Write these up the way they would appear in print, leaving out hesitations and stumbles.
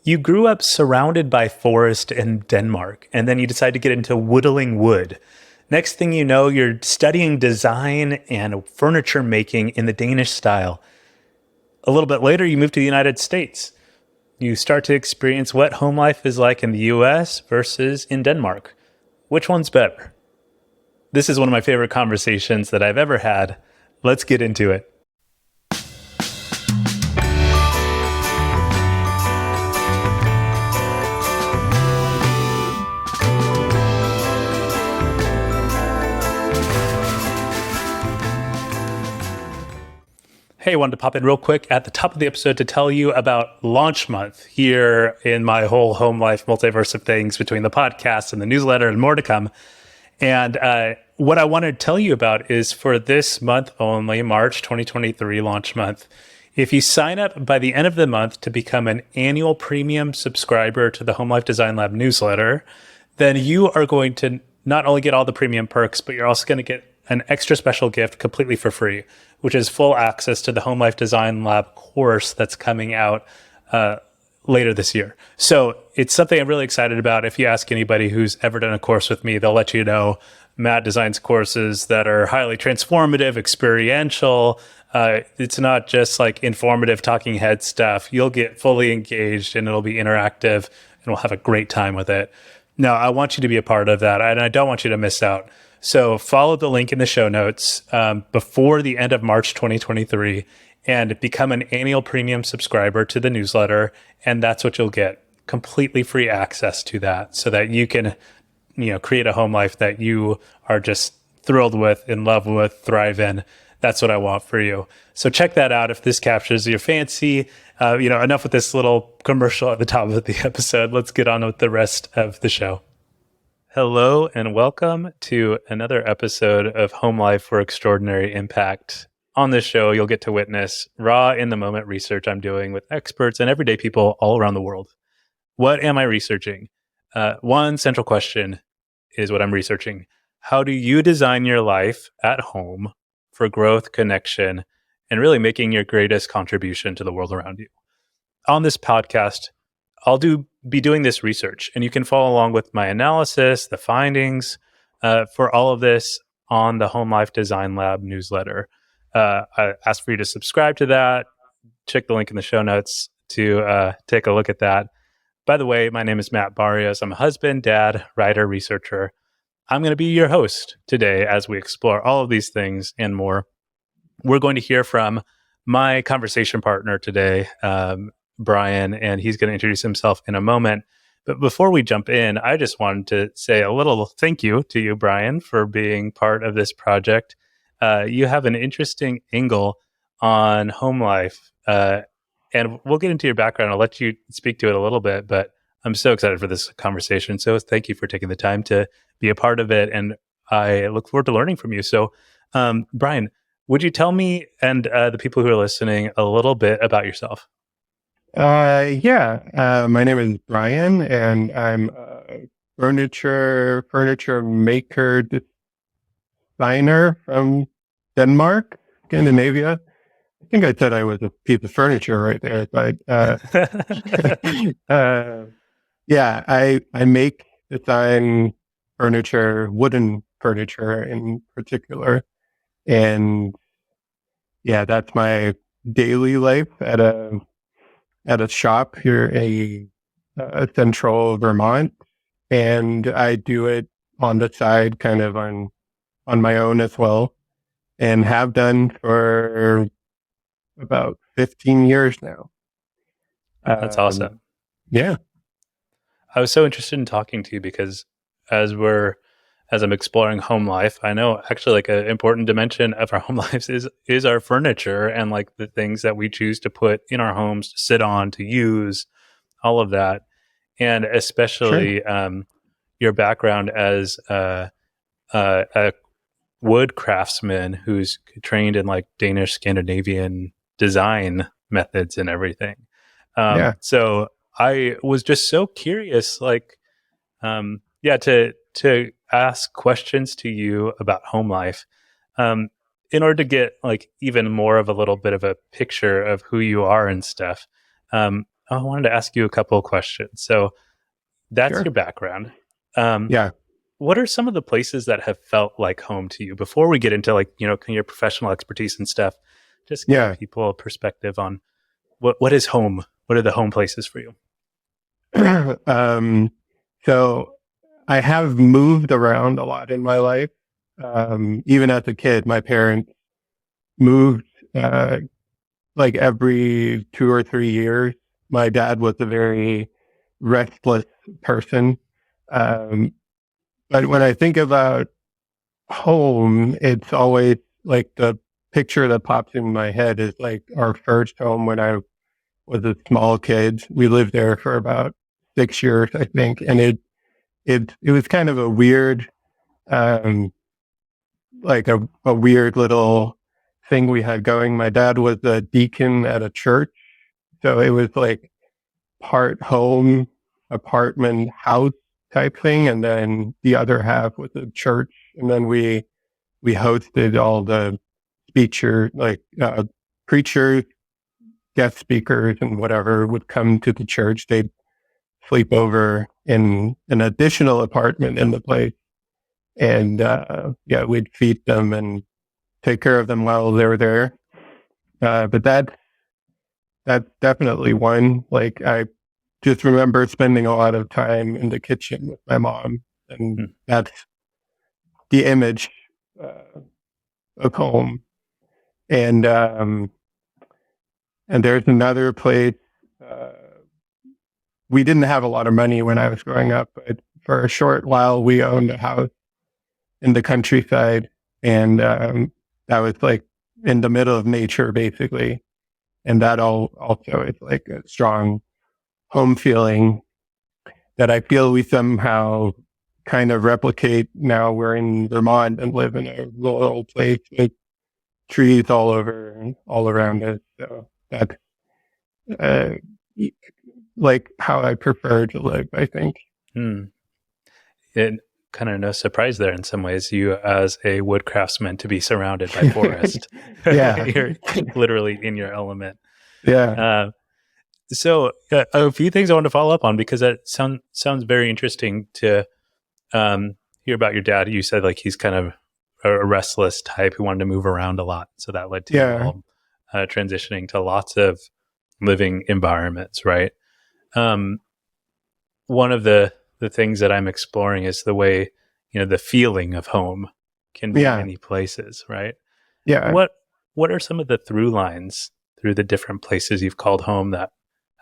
You grew up surrounded by forest in Denmark, and then you decide to get into whittling wood. Next thing you know, you're studying design and furniture making in the Danish style. A little bit later, you move to the United States. You start to experience what home life is like in the US versus in Denmark. Which one's better? This is one of my favorite conversations that I've ever had. Let's get into it. Hey, I wanted to pop in real quick at the top of the episode to tell you about launch month here in my whole home life multiverse of things between the podcast and the newsletter and more to come. And what I want to tell you about is for this month only, March 2023 launch month, if you sign up by the end of the month to become an annual premium subscriber to the Home Life Design Lab newsletter, then you are going to not only get all the premium perks, but you're also going to get an extra special gift completely for free, which is full access to the Home Life Design Lab course that's coming out later this year. So it's something I'm really excited about. If you ask anybody who's ever done a course with me, they'll let you know Matt designs courses that are highly transformative, experiential. It's not just like informative talking head stuff. You'll get fully engaged and it'll be interactive and we'll have a great time with it. Now, I want you to be a part of that and I don't want you to miss out. So follow the link in the show notes before the end of March 2023 and become an annual premium subscriber to the newsletter. And that's what you'll get, completely free access to that so that you can, create a home life that you are just thrilled with, in love with, thrive in. That's what I want for you. So check that out if this captures your fancy. Enough with this little commercial at the top of the episode. Let's get on with the rest of the show. Hello and welcome to another episode of Home Life for Extraordinary Impact. On this show, you'll get to witness raw in-the-moment research I'm doing with experts and everyday people all around the world. What am I researching? One central question is what I'm researching. How do you design your life at home for growth, connection, and really making your greatest contribution to the world around you? On this podcast, I'll be doing this research, and you can follow along with my analysis, the findings for all of this on the Home Life Design Lab newsletter. I ask for you to subscribe to that. Check the link in the show notes to take a look at that. By the way, my name is Matt Barrios. I'm a husband, dad, writer, researcher. I'm going to be your host today as we explore all of these things and more. We're going to hear from my conversation partner today, Brian, and he's going to introduce himself in a moment. But before we jump in, I just wanted to say a little thank you to you, Brian, for being part of this project. You have an interesting angle on home life, and we'll get into your background. I'll let you speak to it a little bit, but I'm so excited for this conversation. So thank you for taking the time to be a part of it, and I look forward to learning from you. So, Brian, would you tell me and the people who are listening a little bit about yourself? My name is Brian, and I'm a furniture maker designer from Denmark, Scandinavia. I think I said I was a piece of furniture right there, but I make, design furniture, wooden furniture in particular, and that's my daily life at a shop here in central Vermont, and I do it on the side, kind of on my own as well, and have done for about 15 years now. That's awesome. Yeah. I was so interested in talking to you because as I'm exploring home life, I know actually like an important dimension of our home lives is our furniture and like the things that we choose to put in our homes, to sit on, to use, all of that. And especially your background as a wood craftsman who's trained in like Danish, Scandinavian design methods and everything. So I was just so curious, like, to ask questions to you about home life, in order to get like even more of a little bit of a picture of who you are and stuff. I I wanted to ask you a couple of questions. So that's Sure. your background. Um, Yeah. what are some of the places that have felt like home to you before we get into, like, your professional expertise and stuff? Just give Yeah. people a perspective on what is home. What are the home places for you? um, so I have moved around a lot in my life. Even as a kid, my parents moved like every 2 or 3 years. My dad was a very restless person. Um, but when I think about home, it's always like the picture that pops in my head is like our first home when I was a small kid. We lived there for about 6 years, I think, and it was kind of a weird, um, like a weird little thing we had going. My dad was a deacon at a church, so it was like part home, apartment, house type thing, and then the other half was a church, and then we hosted all the speecher like preachers, guest speakers, and whatever would come to the church. They'd sleep over in an additional apartment in the place, and yeah, we'd feed them and take care of them while they were there. But that's definitely one. Like I just remember spending a lot of time in the kitchen with my mom, and Hmm. that's the image uh, of home. And and there's another place. Uh, we didn't have a lot of money when I was growing up, but for a short while, we owned a house in the countryside, and that was like in the middle of nature, basically. And that all also is like a strong home feeling that I feel we somehow kind of replicate now. We're in Vermont and live in a rural place with trees all over and all around us. So that's uh, like how I prefer to live, I think. Hmm. It kind of no surprise there in some ways. You, as a wood craftsman, to be surrounded by forest. Yeah. You're literally in your element. Yeah. Uh, so a few things I want to follow up on, because that sounds very interesting to hear about your dad. You said like he's kind of a restless type who wanted to move around a lot, so that led to you Yeah. all transitioning to lots of living environments, right? Um, One of the things that I'm exploring is the way, the feeling of home can be Yeah. many places, right? Yeah. What what are some of the through lines through the different places you've called home that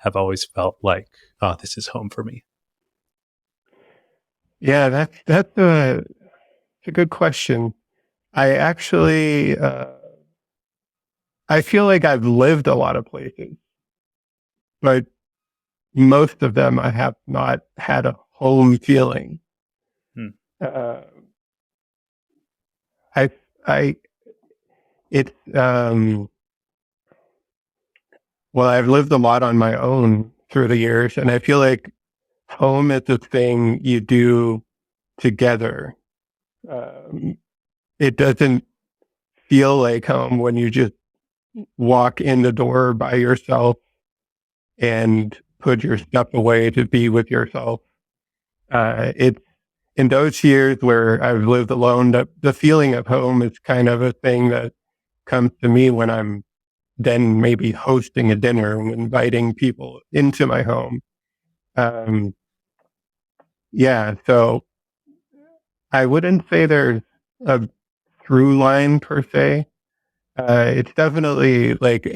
have always felt like, oh, this is home for me? Yeah. That's a good question. I actually, I feel like I've lived a lot of places, but most of them I have not had a home feeling. Hmm. Uh, I, I, it's, well, I've lived a lot on my own through the years, and I feel like home is a thing you do together. Um, it doesn't feel like home when you just walk in the door by yourself and put your stuff away to be with yourself. It's in those years where I've lived alone, the feeling of home is kind of a thing that comes to me when I'm then maybe hosting a dinner and inviting people into my home. Um, yeah, so I wouldn't say there's a through line per se. It's definitely like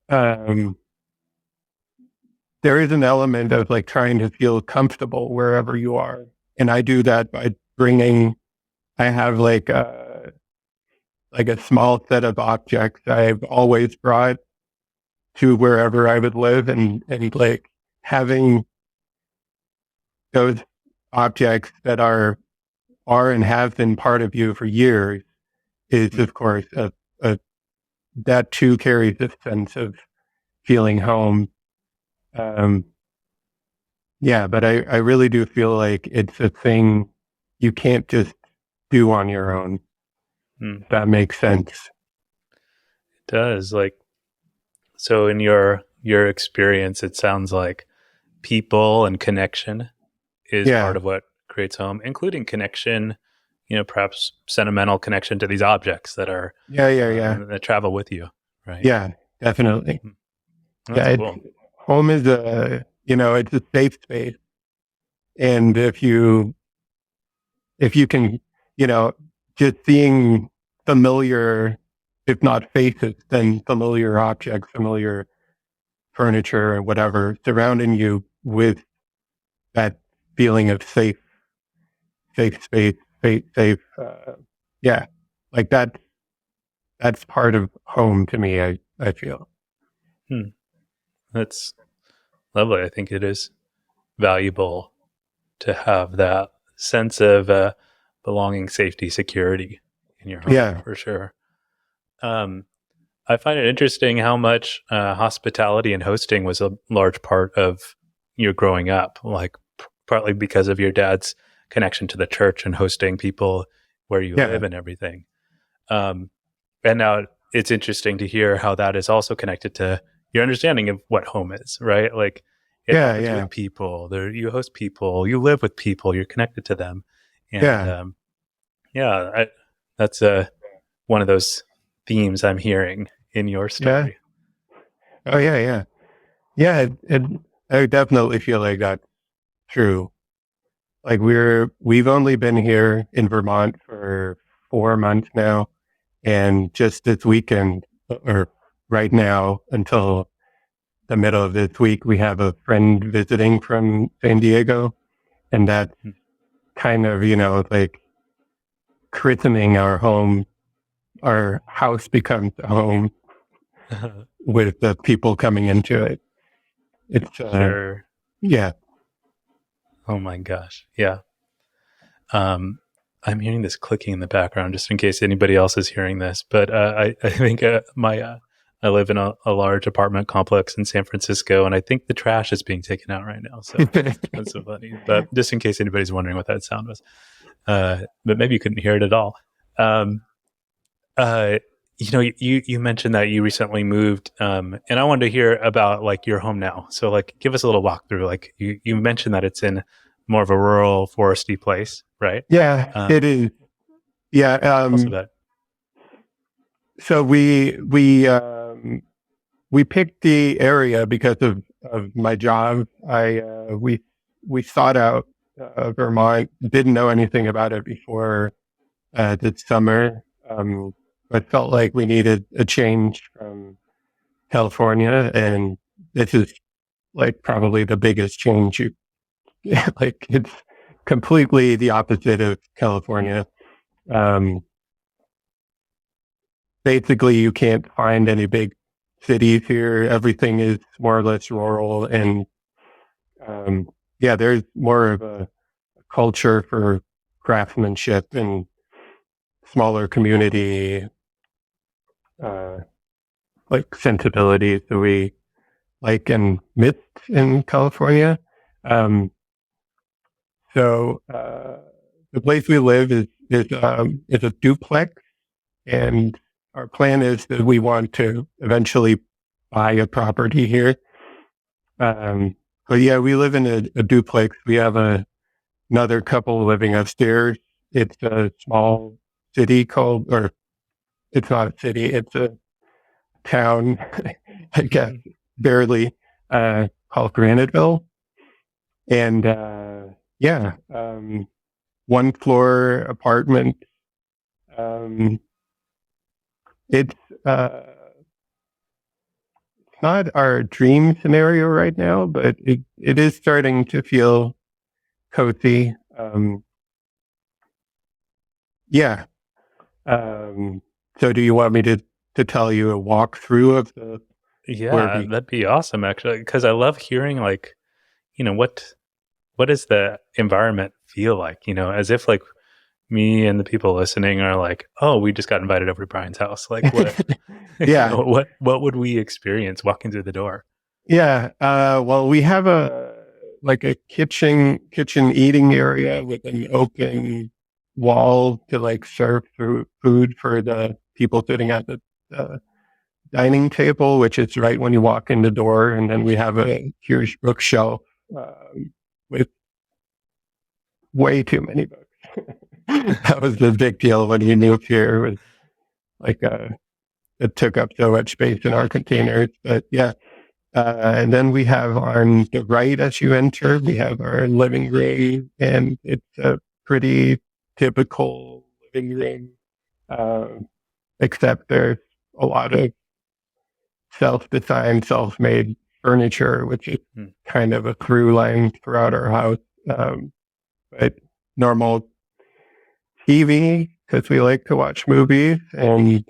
um, there is an element of like trying to feel comfortable wherever you are, and I do that by bringing. I have like a small set of objects I've always brought to wherever I would live, and like having those objects that are and have been part of you for years is Hmm. of course a that too carries a sense of feeling home. Um, yeah, but I really do feel like it's a thing you can't just do on your own, Hmm. if that makes sense. It does. Like, so in your your experience, it sounds like people and connection is part Yeah. of what creates home, including connection, perhaps sentimental connection to these objects that are Yeah. Yeah. Yeah. that travel with you, right? Yeah. Definitely. Hmm. That's Yeah. It's cool. home is it's a safe space. And if you can, you know, just seeing familiar, if not faces, then familiar objects, familiar furniture or whatever surrounding you with that feeling of safe space, safe, yeah, like that's part of home to me. I feel. Hmm. That's lovely. I think it is valuable to have that sense of belonging, safety, security in your home Yeah. for sure. Um, I find it interesting how much hospitality and hosting was a large part of your growing up, like partly because of your dad's connection to the church and hosting people where you Yeah. live and everything. Um, and now it's interesting to hear how that is also connected to your understanding of what home is, right? Like it Yeah. happens Yeah. with people. There, you host people, you live with people, you're connected to them, and Yeah. yeah, that's one of those themes I'm hearing in your Yeah. story. Oh yeah. Yeah. Yeah. I definitely feel like that's true. Like we've only been here in Vermont for 4 months now, and just this weekend, or right now until the middle of this week, we have a friend visiting from San Diego, and that kind of like christening our home. Our house becomes a home with the people coming into it. It's Sure. yeah. Oh my gosh. Yeah. I'm hearing this clicking in the background just in case anybody else is hearing this. But I think I live in a large apartment complex in San Francisco, and I think the trash is being taken out right now. So that's so funny. But just in case anybody's wondering what that sound was, but maybe you couldn't hear it at all. Um, uh, you mentioned that you recently moved, and I wanted to hear about like your home now. So like, give us a little walkthrough. Like you mentioned that it's in more of a rural, foresty place, right? Yeah, Um, it is. Yeah. Tell us about it. So we picked the area because of my job. We sought out Vermont. Didn't know anything about it before this summer, but felt like we needed a change from California, and this is like probably the biggest change. Like it's completely the opposite of California. Um, Basically, you can't find any big cities here. Everything is more or less rural, and yeah, there's more of a culture for craftsmanship and smaller community, uh, like sensibilities that we like and miss in California. Um, so the place we live is a duplex, and our plan is that we want to eventually buy a property here. But yeah, we live in a duplex. We have another couple living upstairs. It's a small city called, or it's not a city, it's a town, I guess, barely, called Graniteville. And yeah, one floor apartment. Um, it's not our dream scenario right now, but it is starting to feel cozy. Yeah. So do you want me to tell you a walkthrough of the where Yeah, we that'd be awesome, actually, because I love hearing like, what does the environment feel like? As if like me and the people listening are like, oh, we just got invited over to Brian's house. Like what, yeah. what would we experience walking through the door? Yeah. Well, we have a kitchen eating area with an open wall to like serve food for the people sitting at the dining table, which is right when you walk in the door. And then we have a huge bookshelf with way too many books. That was the big deal when you moved here. It was like it took up so much space in our containers. But yeah. And then we have on the right as you enter, we have our living room, and it's a pretty typical living room, except there's a lot of self-designed, self-made furniture, which is kind of a through line throughout our house. But normal TV, because we like to watch movies, and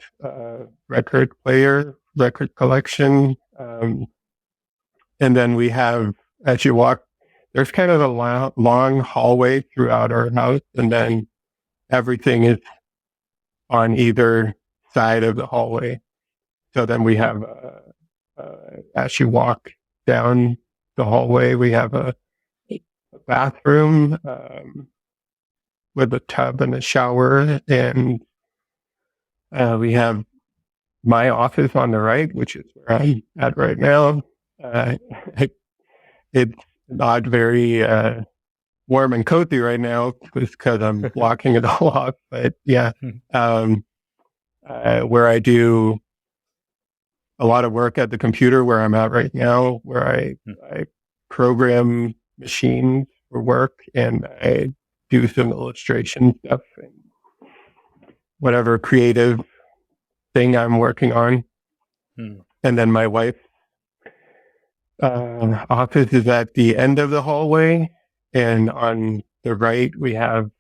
record player, record collection. And then we have, as you walk, there's kind of a long hallway throughout our house, and then everything is on either side of the hallway. So then we have, as you walk down the hallway, we have a bathroom with a tub and a shower, and we have my office on the right, which is where I'm at right now. It's not very warm and cozy right now because I'm blocking it all off. But yeah, where I do a lot of work at the computer where I'm at right now, where I program machines for work, and I do some illustration stuff and whatever creative thing I'm working on. And then my wife's office is at the end of the hallway, and on the right we have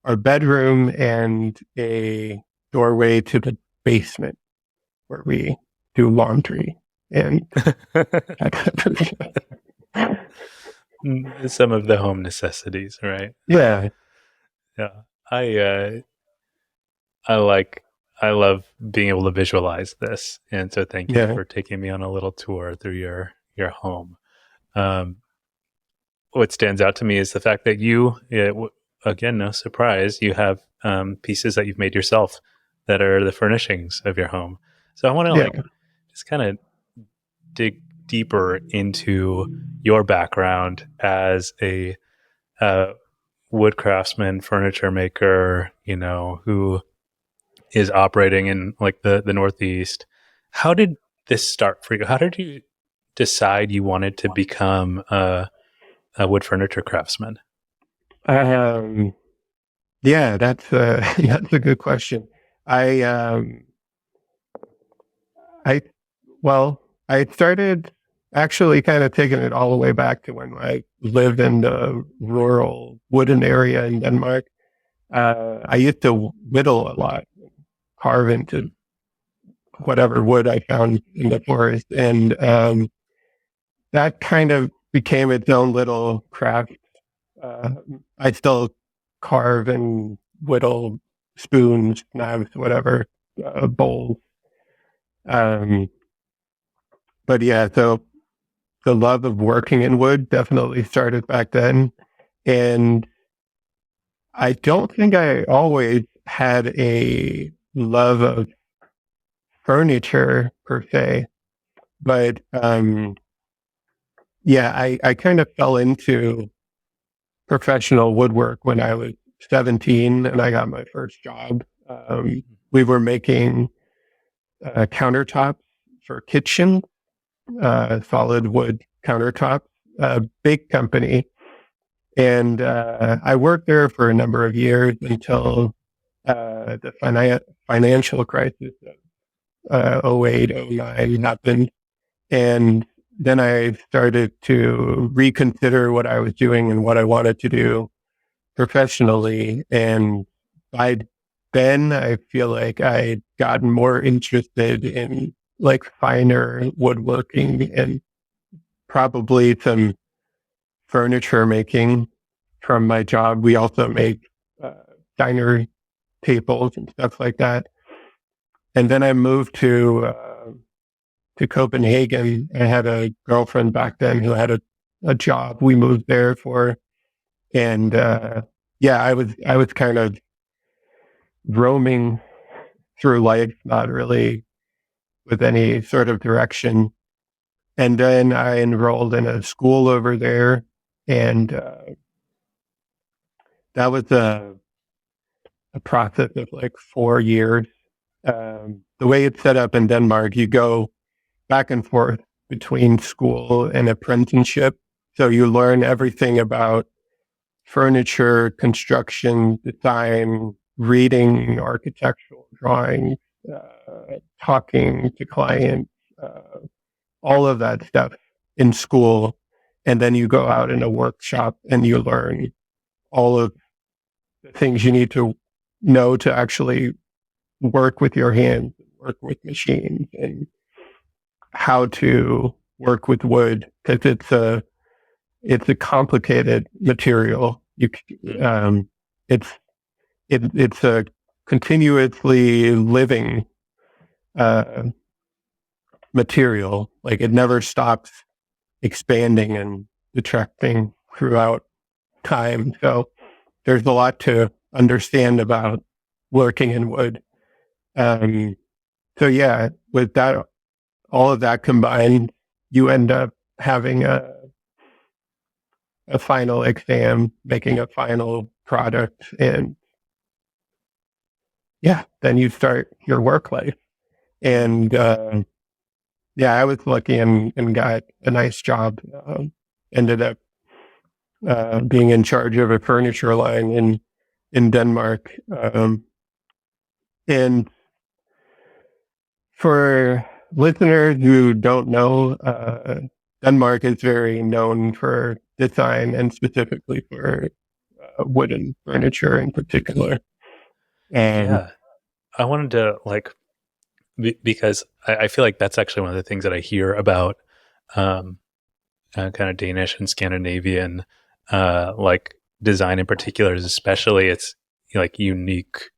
our bedroom and a doorway to the basement where we do laundry and some of the home necessities, right? Yeah. I love being able to visualize this, and so thank you for taking me on a little tour through your home. What stands out to me is the fact that you, again, no surprise, you have pieces that you've made yourself that are the furnishings of your home. So I want to just kind of dig deeper into your background as a wood craftsman, furniture maker, who is operating in like the Northeast. How did this start for you? How did you decide you wanted to become a wood furniture craftsman? Yeah, that's that's a good question. I started actually kind of taking it all the way back to when I lived in the rural wooden area in Denmark. I used to whittle a lot, carve into whatever wood I found in the forest, and that kind of became its own little craft. I still carve and whittle spoons, knives, whatever, bowls. But yeah, so the love of working in wood definitely started back then. And I don't think I always had a love of furniture per se, but I kind of fell into professional woodwork when I was 17 and I got my first job. We were making countertops for kitchen, solid wood countertops, a big company. And I worked there for a number of years until the financial crisis of 08, 09 happened. And then I started to reconsider what I was doing and what I wanted to do professionally. And by then, I feel like I'd gotten more interested in like finer woodworking and probably some furniture making from my job. We also make diner tables and stuff like that. And then I moved to Copenhagen. I had a girlfriend back then who had a job we moved there for. And I was kind of roaming through life, not really with any sort of direction. And then I enrolled in a school over there, and that was a process of like 4 years. The way it's set up in Denmark, you go back and forth between school and apprenticeship. So you learn everything about furniture, construction, design, reading, architectural drawings, talking to clients, all of that stuff in school. And then you go out in a workshop and you learn all of the things you need to know to actually work with your hands, work with machines, and how to work with wood, because it's a complicated material. It's a continuously living material. Like it never stops expanding and detracting throughout time. So there's a lot to understand about working in wood. So yeah, with that, all of that combined, you end up having a final exam, making a final product, and yeah, then you start your work life. And yeah, I was lucky and got a nice job. Ended up being in charge of a furniture line in Denmark. And for listeners who don't know, Denmark is very known for design and specifically for wooden furniture in particular. And Yeah. I wanted to because I feel like that's actually one of the things that I hear about kind of Danish and Scandinavian design in particular is especially its like unique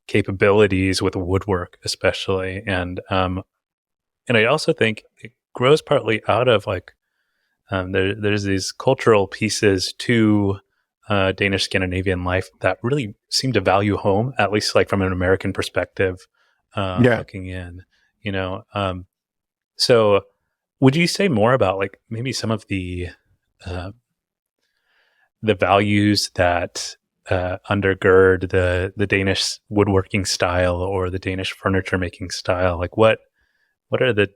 capabilities with woodwork especially, and I also think it grows partly out of there's these cultural pieces to Danish Scandinavian life that really seem to value home, at least like from an American perspective, yeah, looking in, you know. So would you say more about like maybe some of uh, the values that undergird the Danish woodworking style or the Danish furniture making style? Like what are the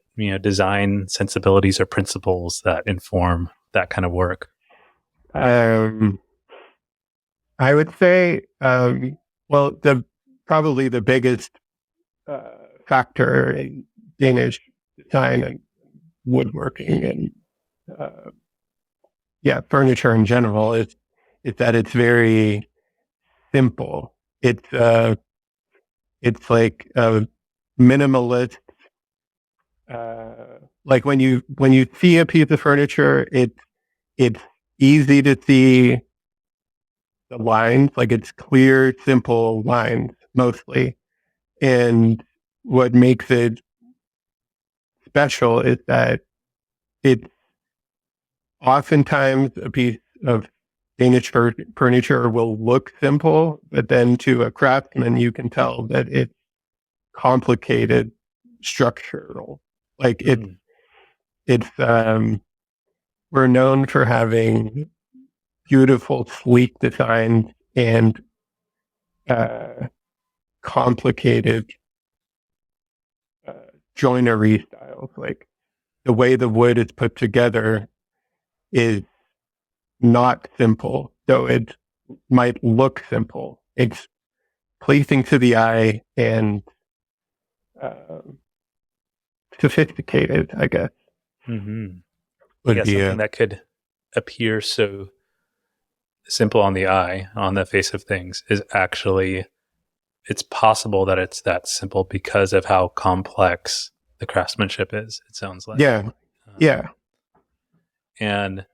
design sensibilities or principles that inform that kind of work? I would say, well, probably the biggest factor in Danish design and woodworking and yeah, furniture in general is that it's very simple. It's like a minimalist. Like when you see a piece of furniture, it's easy to see the lines. Like it's clear, simple lines mostly. And what makes it special is that it's oftentimes a piece of Danish furniture will look simple, but then to a craftsman, you can tell that it's complicated structural. Like it's we're known for having beautiful, sleek designs and complicated joinery styles. Like the way the wood is put together is not simple, though it might look simple. It's pleasing to the eye and uh, sophisticated, I guess, Mm-hmm. would Yeah, be something a that could appear so simple on the eye, on the face of things, is actually it's possible that it's that simple because of how complex the craftsmanship is. It sounds like, yeah, yeah, and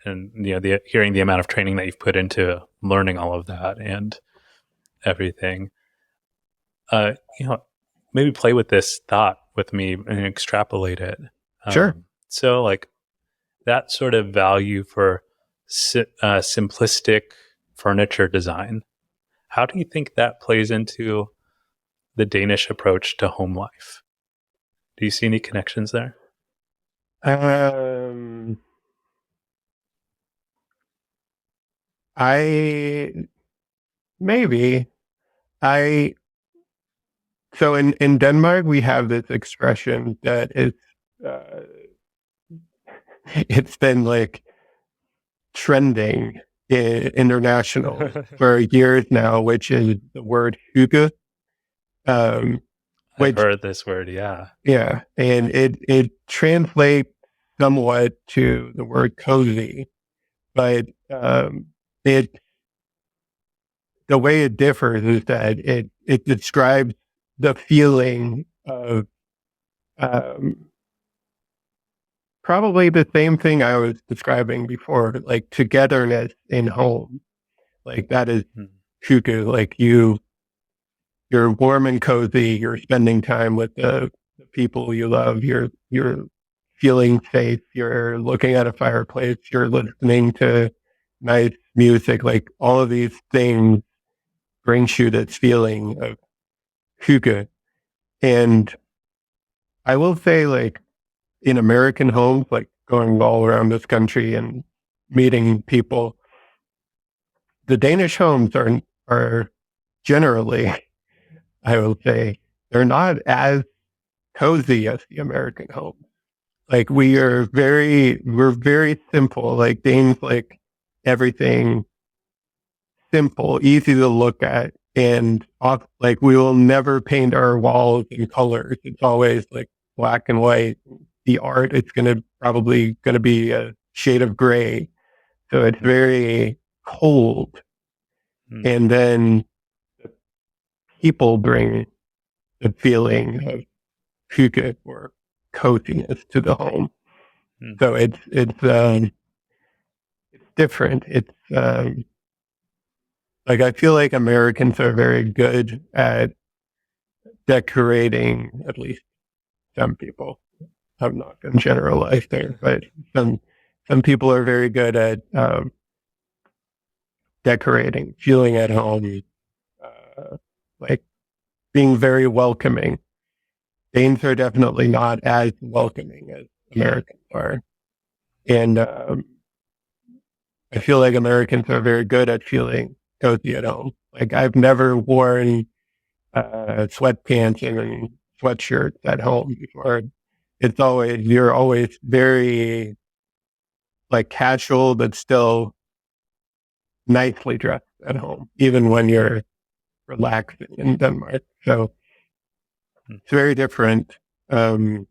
hearing the amount of training that you've put into learning all of that and everything. Uh, you know, maybe play with this thought with me and extrapolate it. sure. So, like that sort of value for simplistic furniture design. How do you think that plays into the Danish approach to home life? Do you see any connections there? I maybe I so in Denmark we have this expression that uh, it's been like trending internationally for years now, which is the word hygge, um, I've which heard this word, yeah. yeah, and it translates somewhat to the word cozy, but it the way it differs is that it describes the feeling of um, probably the same thing I was describing before, like togetherness in home. Like that is Hmm. hygge. Like you're warm and cozy. You're spending time with the people you love. You're feeling safe. You're looking at a fireplace. You're listening to nice music. Like all of these things brings you this feeling of hygge. And I will say, like in American homes, like going all around this country and meeting people, the Danish homes are generally, I will say, they're not as cozy as the American home. Like we're very simple. Like Danes like everything simple, easy to look at, and like we will never paint our walls in colors. It's always like black and white. The art, it's probably gonna be a shade of gray. So it's very cold. Hmm. And then people bring the feeling of hygge or coziness to the home. Hmm. So it's different. It's like I feel like Americans are very good at decorating, at least some people. I'm not going to generalize there, but some people are very good at decorating, feeling at home, like being very welcoming. Danes are definitely not as welcoming as Americans are, and I feel like Americans are very good at feeling cozy at home. Like I've never worn sweatpants and sweatshirts at home before. You're always very like casual, but still nicely dressed at home, even when you're relaxing in Denmark. So Hmm. it's very different. Um,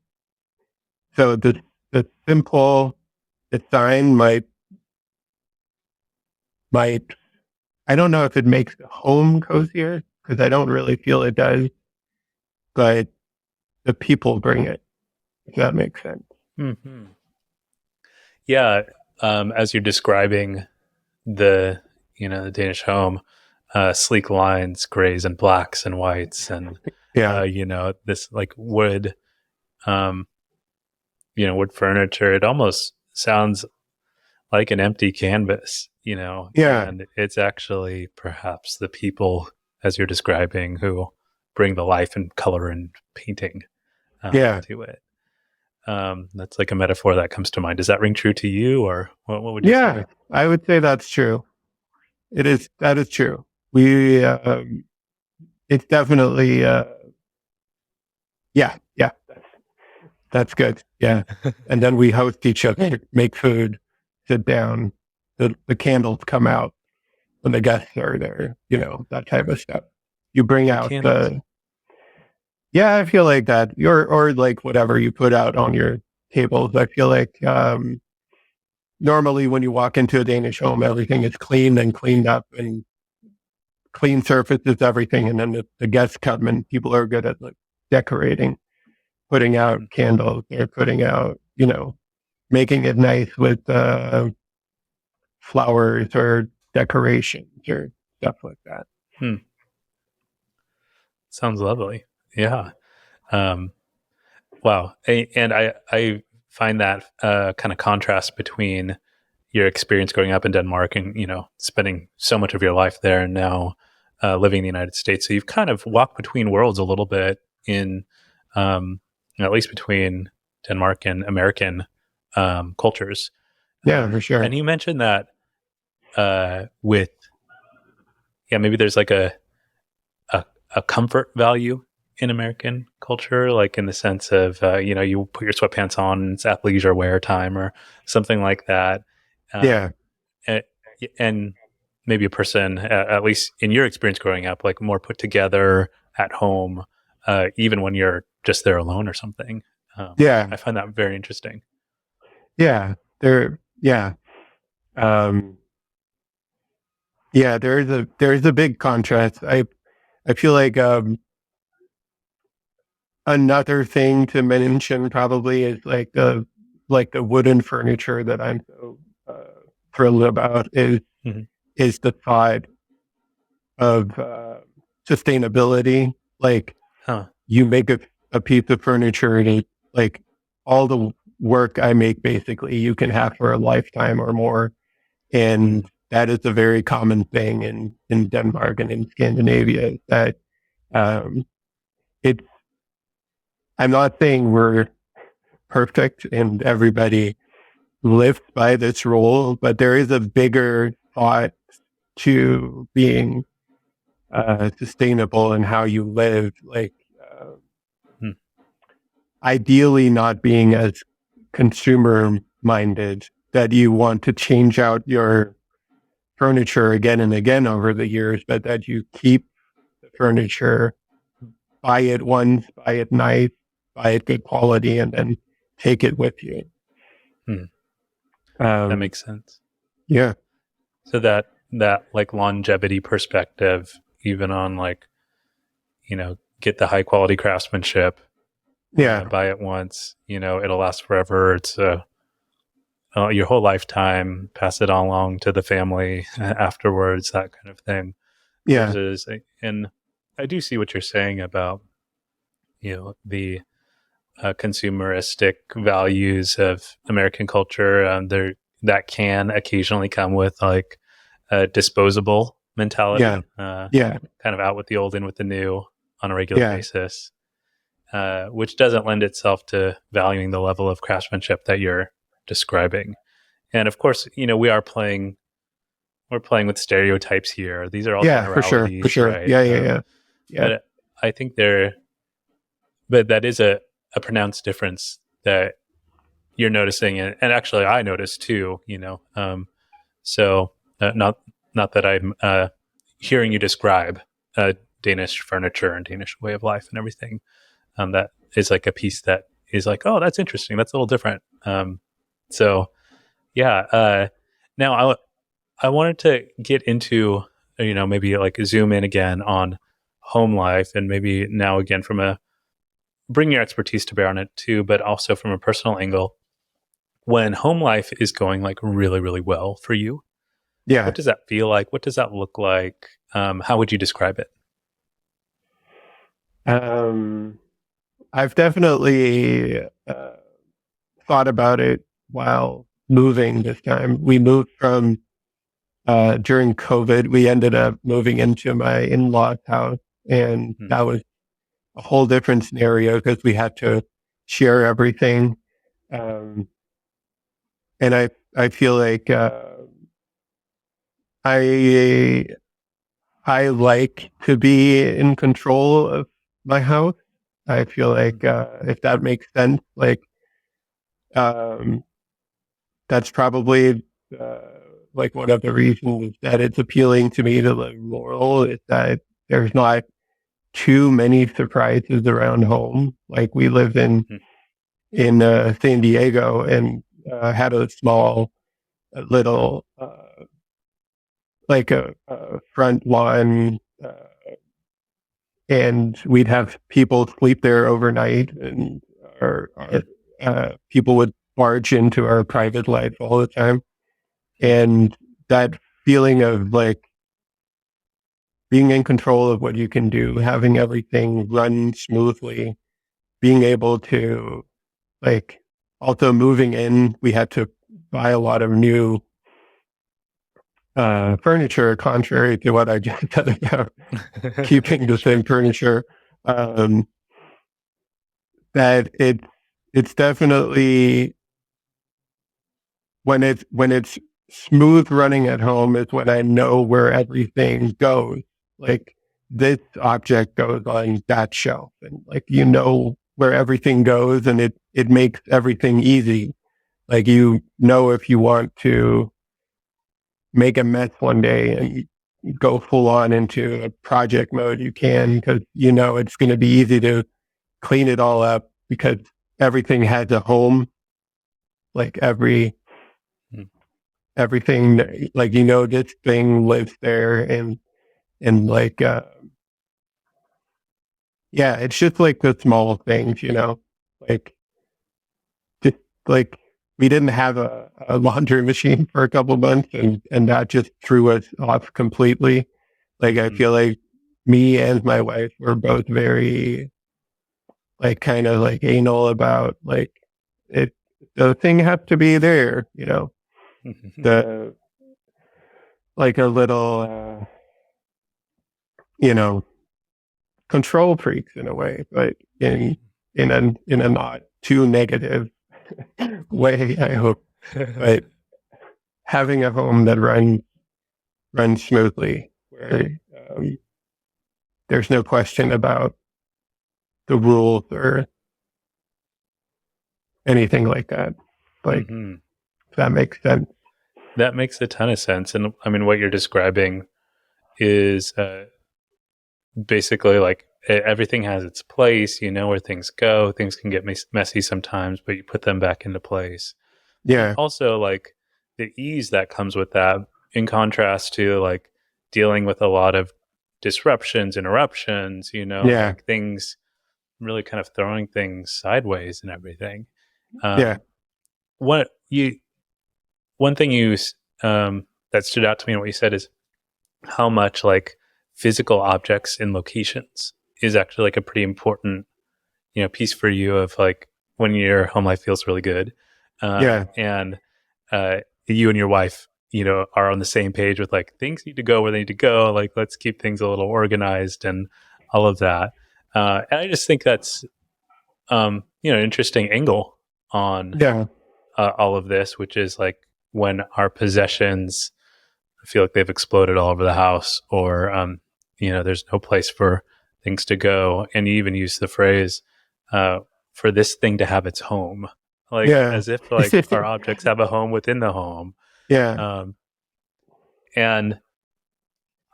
so the simple design might I don't know if it makes the home cozier because I don't really feel it does, but the people bring it. If that makes sense. Mm-hmm. Yeah, as you're describing the the Danish home, sleek lines, grays and blacks and whites, and Yeah, this like wood, um, wood furniture. It almost sounds like an empty canvas, yeah, and it's actually perhaps the people, as you're describing, who bring the life and color and painting yeah, to it. That's like a metaphor that comes to mind. Does that ring true to you, or what would you yeah. say? I would say that's true. It is. That is true. We. It's definitely. Yeah, yeah. That's good. Yeah. And then we host each other, make food, sit down. The candles come out when the guests are there. That type of stuff. You bring The out candles. the. Yeah, I feel like that. Or like whatever you put out on your tables. I feel like normally when you walk into a Danish home, everything is clean and cleaned up and clean surfaces, everything. And then the guests come and people are good at like decorating, putting out candles, they're putting out, making it nice with flowers or decorations or stuff like that. Hmm. Sounds lovely. Yeah. Um, wow. And I find that kind of contrast between your experience growing up in Denmark and spending so much of your life there, and now living in the United States. So you've kind of walked between worlds a little bit in um, at least between Denmark and American cultures. Yeah, for sure. And you mentioned that with maybe there's like a comfort value in American culture, like in the sense of you put your sweatpants on, it's athleisure wear time or something like that. Yeah. And, and maybe a person, at least in your experience growing up, like more put together at home, even when you're just there alone or something. Yeah. I find that very interesting. Yeah. Yeah. Um, yeah, there's a big contrast. I feel like another thing to mention probably is like the wooden furniture that I'm so thrilled about Mm-hmm. is the thought of sustainability. Like Huh. you make a piece of furniture and like all the work I make basically you can have for a lifetime or more. And that is a very common thing in Denmark and in Scandinavia that um, it I'm not saying we're perfect and everybody lives by this rule, but there is a bigger thought to being sustainable in how you live. Like, Hmm. ideally, not being as consumer minded that you want to change out your furniture again and again over the years, but that you keep the furniture, buy it once, buy it nice, buy it good quality, and then take it with you. Hmm. That Um, makes sense. yeah, So that like longevity perspective, even on like, get the high quality craftsmanship, yeah, buy it once, it'll last forever. It's your whole lifetime, pass it on along to the family afterwards, that kind of thing. yeah, Versus, and I do see what you're saying about, the consumeristic values of American culture. There that can occasionally come with like a disposable yeah, mentality, yeah, kind of out with the old, in with the new on a regular yeah, basis, which doesn't lend itself to valuing the level of craftsmanship that you're describing. And of course, we're playing with stereotypes here. These are all yeah, for generalities, sure. right? Yeah, yeah, yeah, yeah, But I think but that is a pronounced difference that you're noticing, and actually I noticed too. So not that I'm hearing you describe Danish furniture and Danish way of life and everything. That is like a piece that is like, oh, that's interesting. That's a little different. So yeah. Now I wanted to get into maybe like zoom in again on home life, and maybe now again from a bring your expertise to bear on it too, but also from a personal angle. When home life is going like really, really well for you, yeah. what does that feel like? What does that look like? How would you describe it? Um, I've definitely thought about it while moving this time. We moved from during COVID. We ended up moving into my in-laws house, and Hmm. that was a whole different scenario because we had to share everything. Um, and I feel like I I like to be in control of my house. I feel like if that makes sense, like um, that's probably uh, like one of the reasons that it's appealing to me to live rural is that there's not too many surprises around home. Like we lived Hmm. in San Diego and had a small little like a front lawn. And we'd have people sleep there overnight, and people would barge into our private life all the time. And that feeling of like being in control of what you can do, having everything run smoothly, being able to like also moving in, we had to buy a lot of new furniture, contrary to what I just said about keeping the same furniture. Um, that it's definitely when it's smooth running at home is when I know where everything goes. Like this object goes on that shelf, and like you know where everything goes, and it makes everything easy. Like you know if you want to make a mess one day and go full on into a project mode, you can, because you know it's going to be easy to clean it all up because everything has a home. Like Mm. everything, like you know this thing lives there, and like yeah, it's just like the small things, you know, like just like we didn't have a laundry machine for a couple months, and that just threw us off completely. Like I Mm. feel like me and my wife were both very like kind of like anal about like it. The thing has to be there, you know. The like a little, you know, control freaks in a way, but in a not too negative way, I hope. But having a home that runs smoothly, where there's no question about the rules or anything like that. Like Mm-hmm. if that makes sense. That makes a ton of sense. And I mean, what you're describing is basically like everything has its place. You know where things go. Things can get messy sometimes, but you put them back into place. And Yeah, also, like the ease that comes with that, in contrast to like dealing with a lot of disruptions, interruptions, yeah, like things really kind of throwing things sideways and everything. yeah, Um, what you one thing that stood out to me in what you said is how much like physical objects in locations is actually like a pretty important piece for you of like when your home life feels really good, yeah, and you and your wife are on the same page with like things need to go where they need to go, like let's keep things a little organized and all of that. And I just think that's an interesting angle on yeah, all of this, which is like when our possessions feel like they've exploded all over the house, or there's no place for things to go. And you even use the phrase for this thing to have its home, like yeah, as if like our objects have a home within the home. yeah. Um, and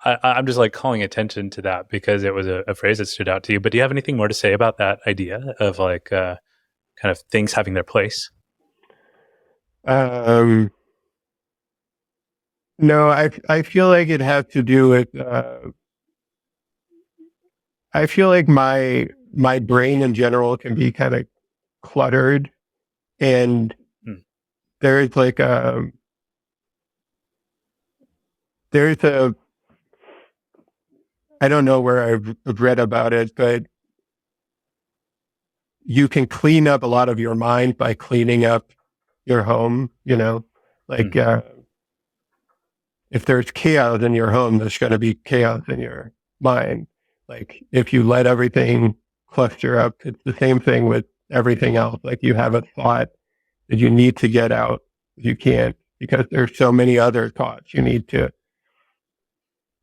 I'm just like calling attention to that because it was a phrase that stood out to you. But do you have anything more to say about that idea of like kind of things having their place? Um, no, I feel like it has to do with. I feel like my brain in general can be kind of cluttered, and Hmm. there's like there's a I don't know where I've read about it, but you can clean up a lot of your mind by cleaning up your home. You know, like Hmm. if there's chaos in your home, there's going to be chaos in your mind. Like if you let everything cluster up, it's the same thing with everything else. Like you have a thought that you need to get out, you can't because there's so many other thoughts you need to,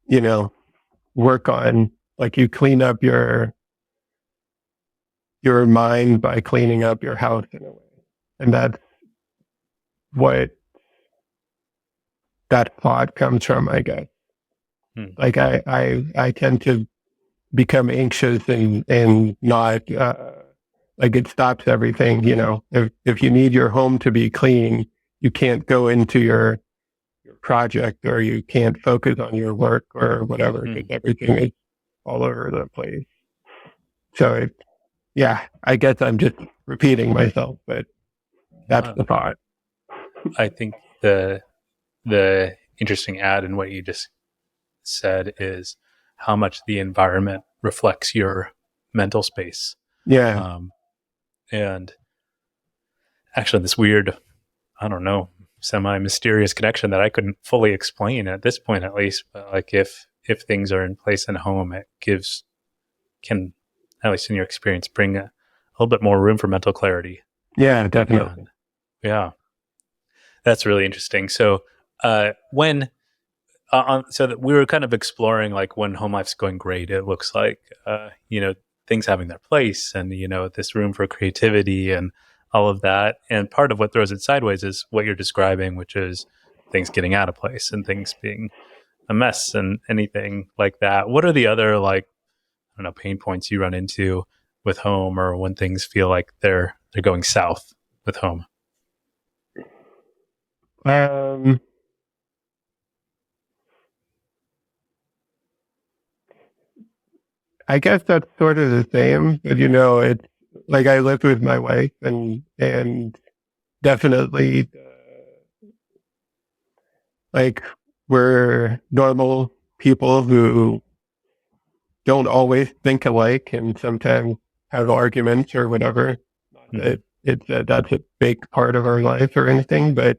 you know, work on. Like you clean up your mind by cleaning up your house in a way, and that's what that thought comes from, I guess. Hmm. Like I tend to become anxious and not like it stops everything. You know, if you need your home to be clean, you can't go into your project or you can't focus on your work or whatever because Hmm. everything is all over the place. So yeah, I guess I'm just repeating myself, but that's Wow. the thought. I think the interesting add in what you just said is how much the environment reflects your mental space. Yeah, Um, and actually, this weird, I don't know, semi mysterious connection that I couldn't fully explain at this point, at least. But like, if things are in place in home, it can, at least in your experience, bring little bit more room for mental clarity. Yeah, definitely. And yeah, that's really interesting. So when so that we were kind of exploring like when home life's going great, it looks like things having their place, and this room for creativity and all of that. And part of what throws it sideways is what you're describing, which is things getting out of place and things being a mess and anything like that. What are the other, like, I don't know, pain points you run into with home, or when things feel like they're going south with home? Um, I guess that's sort of the same, but it's like I lived with my wife, and definitely like we're normal people who don't always think alike and sometimes have arguments or whatever. Not that that's a big part of our life or anything, but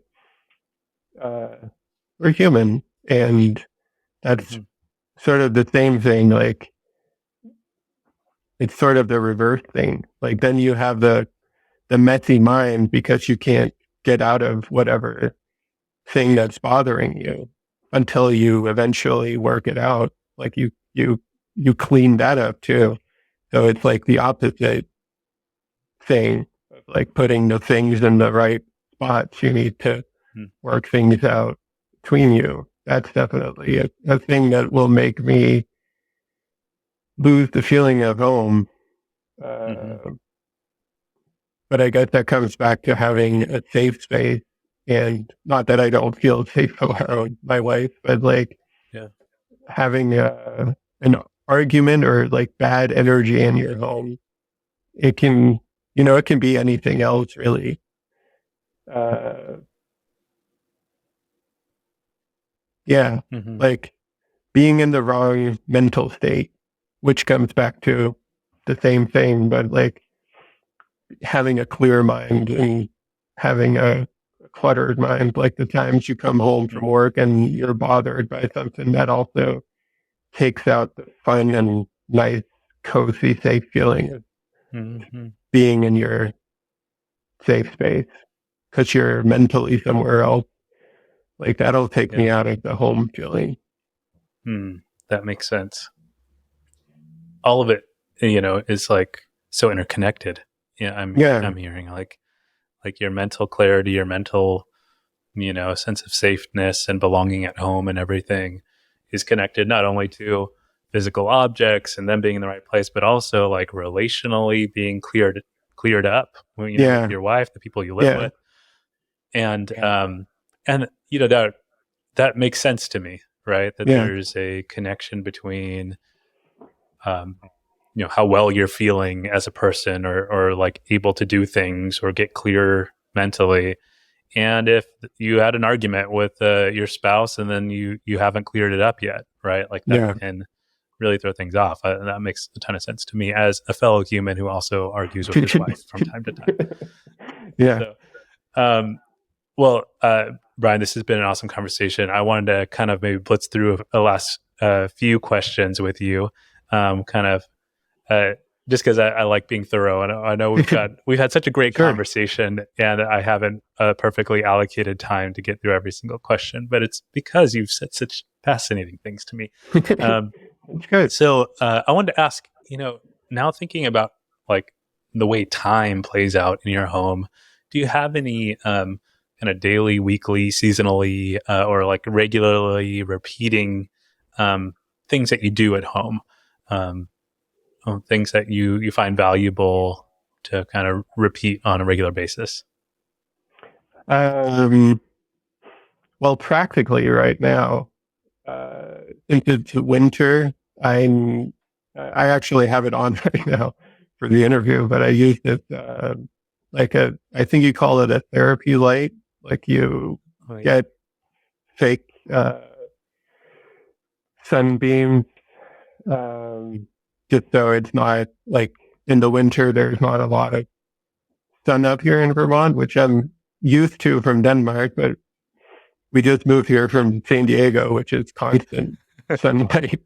we're human, and that's sort of the same thing. Like it's sort of the reverse thing. Like then you have the messy mind because you can't get out of whatever thing that's bothering you until you eventually work it out. Like you clean that up too. So it's like the opposite thing, like putting the things in the right spots. You need to work things out between you. That's definitely a thing that will make me lose the feeling of home. But I guess that comes back to having a safe space, and not that I don't feel safe around my wife, but like having an argument or like bad energy in your home. It can, it can be anything else really. Like being in the wrong mental state, which comes back to the same thing, but like having a clear mind and having a cluttered mind, like the times you come home from work and you're bothered by something, that also takes out the fun and nice, cozy, safe feeling of being in your safe space because you're mentally somewhere else. Like that'll take me out of the home feeling. That makes sense. All of it, is like so interconnected. I'm hearing like your mental clarity, your mental, sense of safeness and belonging at home and everything is connected not only to physical objects and them being in the right place, but also like relationally being cleared up, with your wife, the people you live with. And, that makes sense to me, right? That there's a connection between, how well you're feeling as a person, or like able to do things or get clear mentally. And if you had an argument with your spouse and then you haven't cleared it up yet, right? Like that can really throw things off. That makes a ton of sense to me as a fellow human who also argues with his wife from time to time. So, Brian, this has been an awesome conversation. I wanted to kind of maybe blitz through a last few questions with you, just because I like being thorough, and I know we've had such a great conversation, and I haven't perfectly allocated time to get through every single question, but it's because you've said such fascinating things to me. Good. So I wanted to ask, now thinking about like the way time plays out in your home, do you have any kind of daily, weekly, seasonally, or like regularly repeating things that you do at home? Things that you find valuable to kind of repeat on a regular basis? Well, practically right now, into winter, I actually have it on right now for the interview, but I used it I think you call it a therapy light. Like you get fake sunbeams, just so it's not like in the winter, there's not a lot of sun up here in Vermont, which I'm used to from Denmark, but we just moved here from San Diego, which is constant sunlight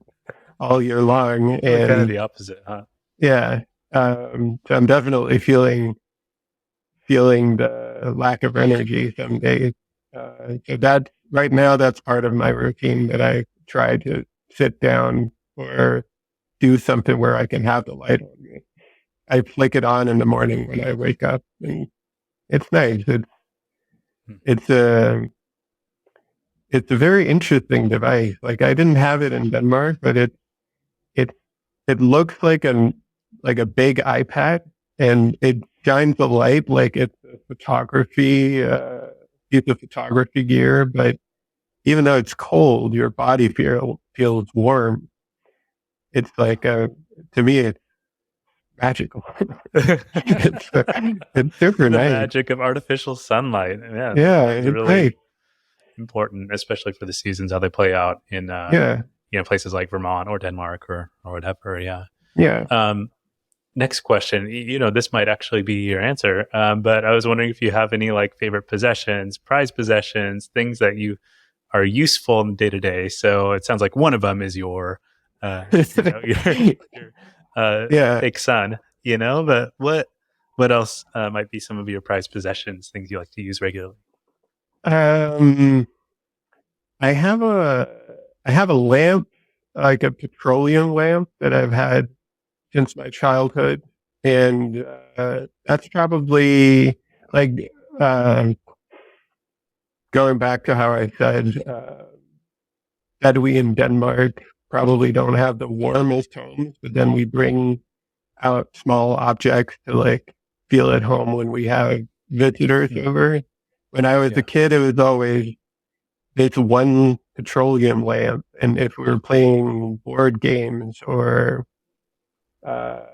all year long. And kind of the opposite, huh? Yeah. So I'm definitely feeling the lack of energy some days. So that right now, that's part of my routine that I try to sit down or do something where I can have the light on me. I flick it on in the morning when I wake up, and it's nice. It's a it's a very interesting device. Like I didn't have it in Denmark, but it it looks like a big iPad, and it shines the light like it's a photography piece of photography gear. But even though it's cold, your body feels warm. It's like to me, it's magical. It's super The nice. magic of artificial sunlight. Yeah, Yeah, that's it's really nice. important, especially for the seasons how they play out in Yeah, places like Vermont or Denmark or whatever. Yeah. yeah. Um, Next question. This might actually be your answer, but I was wondering if you have any like favorite possessions, prized possessions, things that you are useful in day to day. So it sounds like one of them is your, your Yeah. fake son. But what else might be some of your prized possessions, things you like to use regularly? Um, I have a lamp, like a petroleum lamp that I've had since my childhood, and that's probably like um, going back to how I said that we in Denmark probably don't have the warmest homes, but then we bring out small objects to like feel at home when we have visitors Hmm. over. When I was a Yeah. kid, it was always this one petroleum lamp, and if we were playing board games or uh,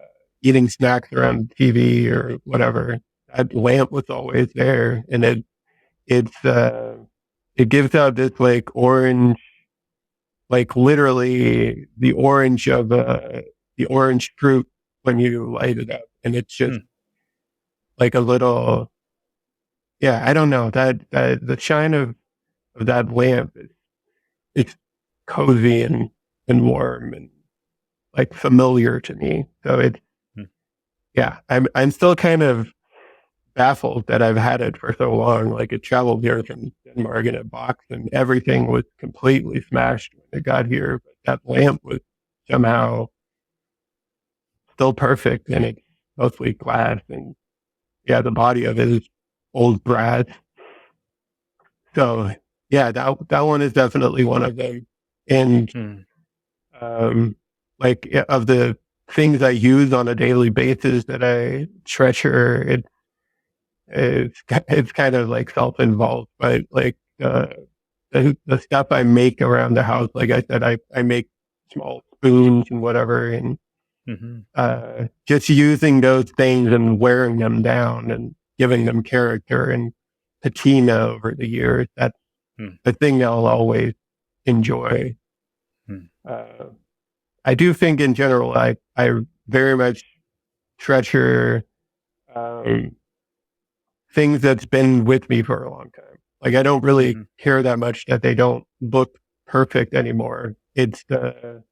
eating snacks around the TV or whatever, that lamp was always there, and it gives out this like orange, like literally the orange fruit when you light it up, and it's just Hmm. like a little, yeah, I don't know, that the shine of that lamp is it's cozy and warm and like familiar to me. So it's, Hmm. yeah, I'm still kind of baffled that I've had it for so long. Like it traveled here from Denmark in a box, and everything was completely smashed when it got here. But that lamp was somehow still perfect, and it's mostly glass. And yeah, the body of it is old brass. So yeah, that one is definitely one of them. And Hmm. like of the things I use on a daily basis that I treasure, it's kind of like self-involved, but like the stuff I make around the house, like I said, I make small spoons and whatever, and Hmm. just using those things and wearing them down and giving them character and patina over the years. That's Hmm. the thing I'll always enjoy. Hmm. Uh, I do think in general, I very much treasure um, things that's been with me for a long time. Like I don't really Hmm. care that much that they don't look perfect anymore. It's the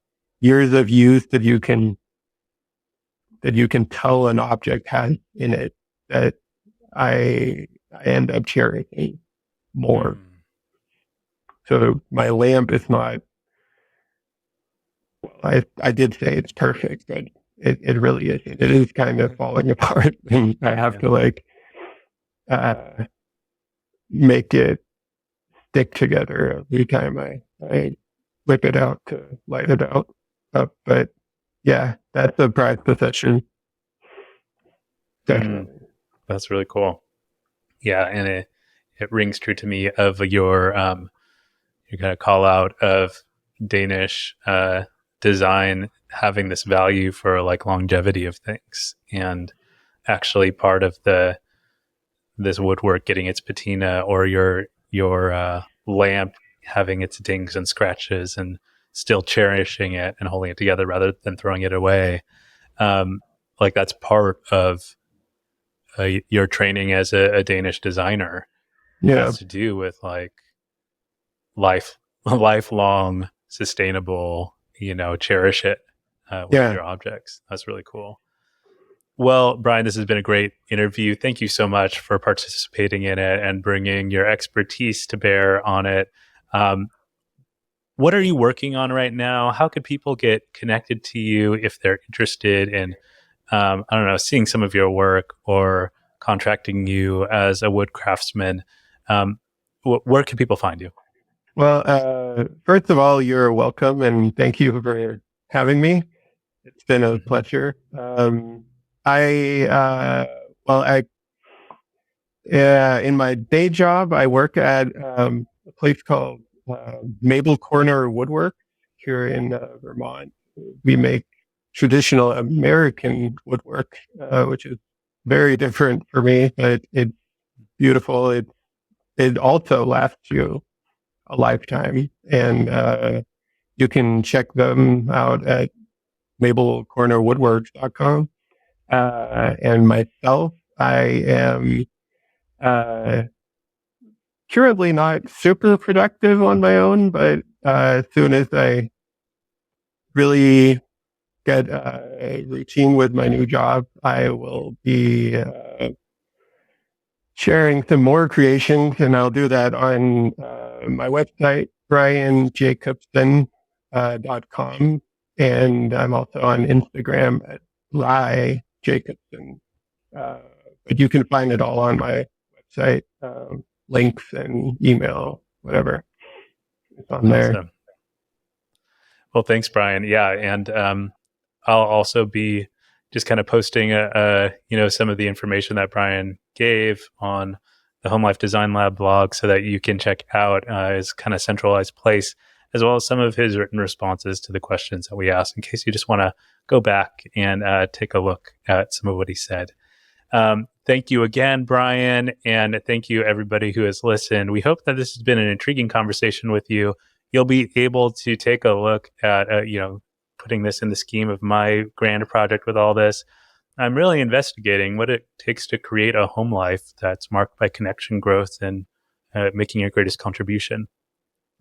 years of use that you can tell an object has in it that I end up cherishing more. Hmm. So my lamp is not. I did say it's perfect, but it really isn't. It is kind of falling apart, and I have Yeah. to like uh, make it stick together every time I whip it out to light it out up. But yeah, that's a prized possession, Hmm. definitely. That's really cool. Yeah, and it rings true to me of your kind of call out of Danish design having this value for like longevity of things, and actually part of the this woodwork getting its patina, or your lamp having its dings and scratches, and still cherishing it and holding it together rather than throwing it away. Um, like that's part of your training as a Danish designer, Yeah, has to do with like life lifelong sustainable, cherish it with yeah, your objects. That's really cool. Well, Brian, this has been a great interview. Thank you so much for participating in it and bringing your expertise to bear on it. Um, what are you working on right now? How could people get connected to you if they're interested in, I don't know, seeing some of your work or contracting you as a wood craftsman? Where can people find you? Well, first of all, you're welcome and thank you for having me. It's been a Mhm. pleasure. I, well, I, in my day job, I work at a place called Mabel Corner Woodwork here in Vermont. We make traditional American woodwork, which is very different for me, but it's beautiful. It also lasts you a lifetime, and you can check them out at mabelcornerwoodworks.com. And myself, I am uh, currently not super productive on my own, but as soon as I really get a routine with my new job, I will be sharing some more creations, and I'll do that on my website, brianjacobsen.com. And I'm also on Instagram at Ry Jacobsen. But you can find it all on my website, links and email, whatever. It's on there. Awesome. Well, thanks, Brian. Yeah, and I'll also be just kind of posting some of the information that Brian gave on the Home Life Design Lab blog, so that you can check out his kind of centralized place, as well as some of his written responses to the questions that we asked, in case you just want to go back and take a look at some of what he said. Thank you again, Brian, and thank you everybody who has listened. We hope that this has been an intriguing conversation with you. You'll be able to take a look at, putting this in the scheme of my grand project with all this. I'm really investigating what it takes to create a home life that's marked by connection, growth, and making your greatest contribution.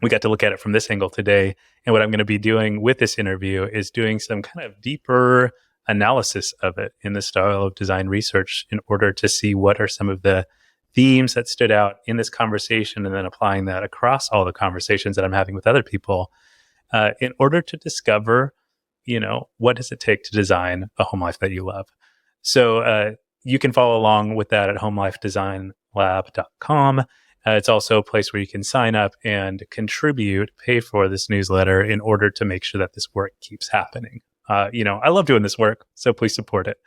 We got to look at it from this angle today. And what I'm going to be doing with this interview is doing some kind of deeper analysis of it in the style of design research, in order to see what are some of the themes that stood out in this conversation, and then applying that across all the conversations that I'm having with other people, in order to discover, what does it take to design a home life that you love. So you can follow along with that at homelifedesignlab.com. It's also a place where you can sign up and contribute, pay for this newsletter, in order to make sure that this work keeps happening. I love doing this work, so please support it.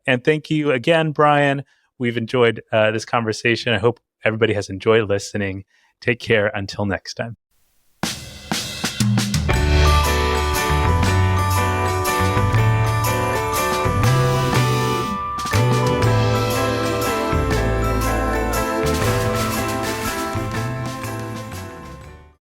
And thank you again, Brian. We've enjoyed this conversation. I hope everybody has enjoyed listening. Take care until next time.